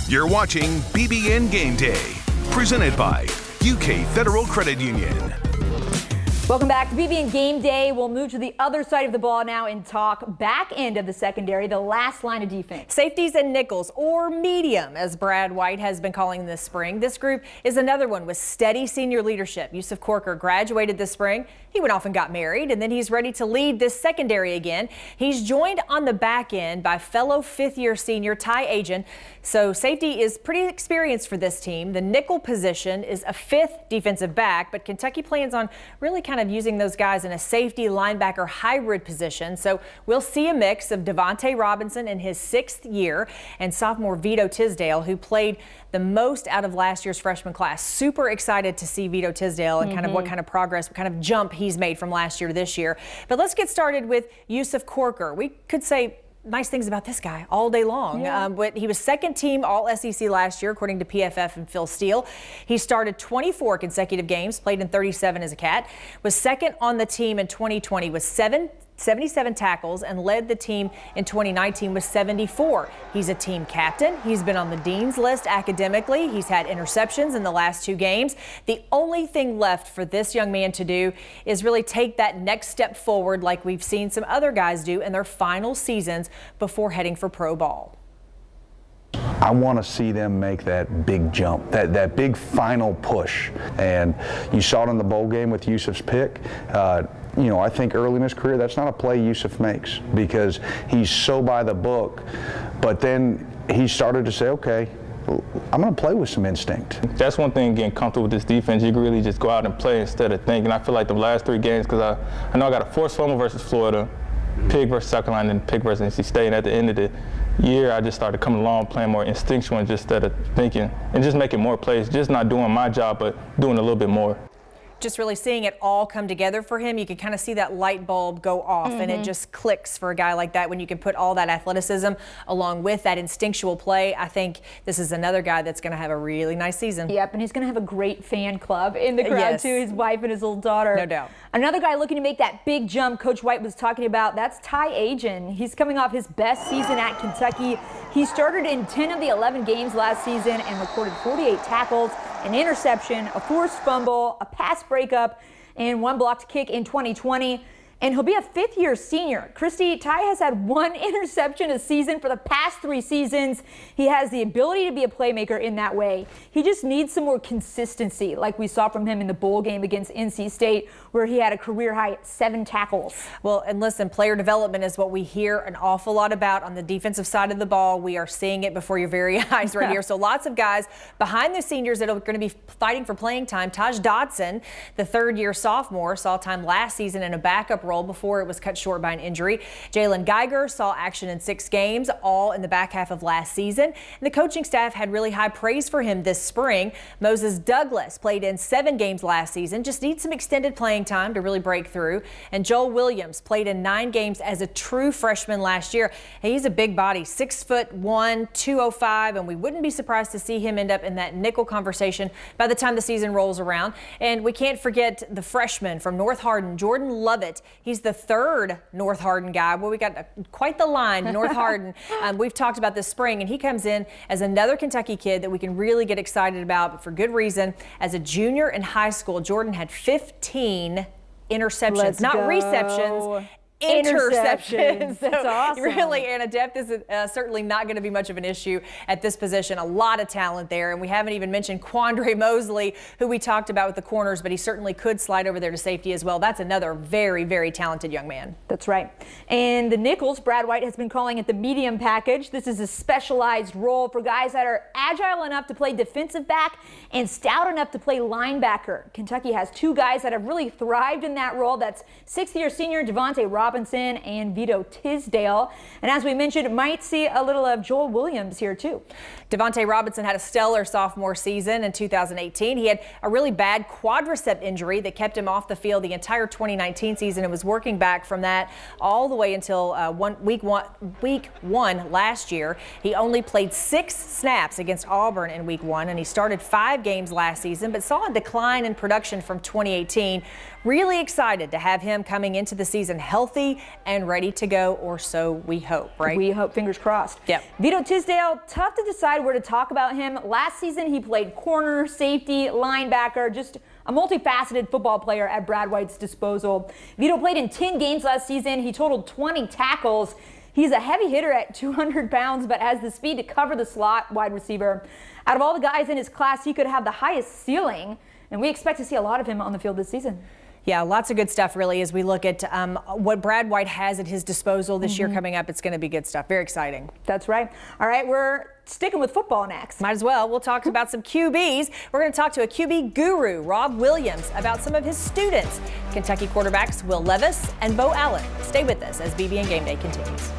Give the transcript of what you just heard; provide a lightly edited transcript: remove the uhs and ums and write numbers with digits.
You're watching BBN Game Day, presented by UK Federal Credit Union. Welcome back to BBN Game Day. We'll move to the other side of the ball now and talk back end of the secondary, the last line of defense. Safeties and nickels, or medium, as Brad White has been calling this spring. This group is another one with steady senior leadership. Yusuf Corker graduated this spring. He went off and got married, and then he's ready to lead this secondary again. He's joined on the back end by fellow fifth-year senior Ty Agen. So safety is pretty experienced for this team. The nickel position is a fifth defensive back, but Kentucky plans on really kind of using those guys in a safety linebacker hybrid position. So we'll see a mix of Devontae Robinson in his sixth year and sophomore Vito Tisdale, who played the most out of last year's freshman class. Super excited to see Vito Tisdale and kind of what kind of progress, what kind of jump he's made from last year to this year. But let's get started with Yusuf Corker. We could say nice things about this guy all day long. Yeah. But he was second team All-SEC last year, according to PFF and Phil Steele. He started 24 consecutive games, played in 37 as a Cat, was second on the team in 2020 with 77 tackles, and led the team in 2019 with 74. He's a team captain. He's been on the dean's list academically. He's had interceptions in the last two games. The only thing left for this young man to do is really take that next step forward, like we've seen some other guys do in their final seasons before heading for pro ball. I want to see them make that big jump, that big final push. And you saw it in the bowl game with Yusuf's pick. You know, I think early in his career, that's not a play Yusuf makes because he's so by the book. But then he started to say, okay, I'm going to play with some instinct. That's one thing, getting comfortable with this defense. You can really just go out and play instead of thinking. I feel like the last three games, because I know I got a forced fumble versus Florida, pick versus South Carolina, and pick versus NC State. And at the end of the year, I just started coming along, playing more instinctual and just instead of thinking and just making more plays, just not doing my job, but doing a little bit more. Just really seeing it all come together for him. You can kind of see that light bulb go off, and it just clicks for a guy like that when you can put all that athleticism along with that instinctual play. I think this is another guy that's going to have a really nice season. Yep, and he's going to have a great fan club in the crowd too, his wife and his little daughter. No doubt. Another guy looking to make that big jump Coach White was talking about, that's Ty Agen. He's coming off his best season at Kentucky. He started in 10 of the 11 games last season and recorded 48 tackles, an interception, a forced fumble, a pass breakup, and one blocked kick in 2020. And he'll be a fifth-year senior. Christy, Ty has had one interception a season for the past 3 seasons. He has the ability to be a playmaker in that way. He just needs some more consistency, like we saw from him in the bowl game against NC State, where he had a career-high 7 tackles. Well, and listen, player development is what we hear an awful lot about on the defensive side of the ball. We are seeing it before your very eyes right here. So lots of guys behind the seniors that are going to be fighting for playing time. Taj Dodson, the third-year sophomore, saw time last season in a backup role before it was cut short by an injury. Jalen Geiger saw action in 6 games, all in the back half of last season. And the coaching staff had really high praise for him this spring. Moses Douglas played in 7 games last season, just needs some extended playing time to really break through. And Joel Williams played in 9 games as a true freshman last year. And he's a big body, 6'1", 205, and we wouldn't be surprised to see him end up in that nickel conversation by the time the season rolls around. And we can't forget the freshman from North Hardin, Jordan Lovett. He's the third North Hardin guy. Well, we got quite the line, North Hardin. We've talked about this spring, and he comes in as another Kentucky kid that we can really get excited about, but for good reason. As a junior in high school, Jordan had 15 interceptions, not receptions. Interceptions. That's awesome. Really, Anna, depth is certainly not going to be much of an issue at this position. A lot of talent there, and we haven't even mentioned Quandre Mosley, who we talked about with the corners, but he certainly could slide over there to safety as well. That's another very, very talented young man. That's right. And the nickels, Brad White has been calling it the medium package. This is a specialized role for guys that are agile enough to play defensive back and stout enough to play linebacker. Kentucky has 2 guys that have really thrived in that role. That's 6th-year senior Devontae Robinson and Vito Tisdale. And as we mentioned, might see a little of Joel Williams here too. Devontae Robinson had a stellar sophomore season in 2018. He had a really bad quadricep injury that kept him off the field the entire 2019 season and was working back from that all the way until week one last year. He only played 6 snaps against Auburn in week 1, and he started 5 games last season, but saw a decline in production from 2018. Really excited to have him coming into the season healthy healthy and ready to go, or so we hope, right? We hope, fingers crossed. Yep. Vito Tisdale, tough to decide where to talk about him. Last season, he played corner, safety, linebacker, just a multifaceted football player at Brad White's disposal. Vito played in 10 games last season. He totaled 20 tackles. He's a heavy hitter at 200 pounds, but has the speed to cover the slot wide receiver. Out of all the guys in his class, he could have the highest ceiling, and we expect to see a lot of him on the field this season. Yeah, lots of good stuff, really, as we look at what Brad White has at his disposal this year coming up. It's going to be good stuff. Very exciting. That's right. All right, we're sticking with football next. Might as well. We'll talk about some QBs. We're going to talk to a QB guru, Rob Williams, about some of his students, Kentucky quarterbacks Will Levis and Bo Allen. Stay with us as BBN Game Day continues.